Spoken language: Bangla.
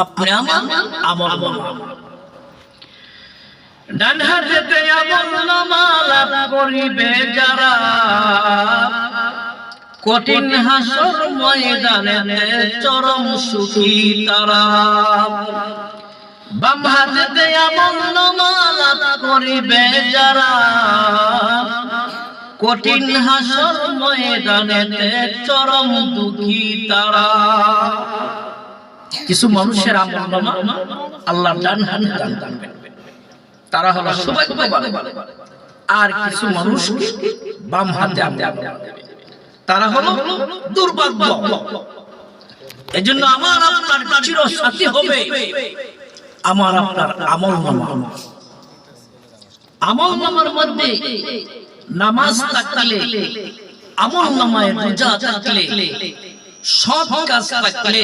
আপনি আমার আমল নামা, ডান হাতে আমল নামা লাভ করিবে যারা, কঠিন হাসর ময়দানে চরম সুখী তারা। বাম হাতে আমল নামা লাভ করিবে যারা, কঠিন হাসর ময়দানে চরম দুঃখী তারা। কিছু মানুষের আমল নামা আল্লাহ ডান হাতে দান করবেন, তারা হলো সৌভাগ্যবান। আর কিছু মানুষ বাম হাতে আমল দেবেন, তারা হলো দুর্ভাগ্য। এজন্য আমার আপনার চির সাথী হবে আমার আপনার আমল নামা। আমল নামার মধ্যে নামাজ থাকলে, আমল নামায় রোজা থাকলে, সৎ কাজ থাকলে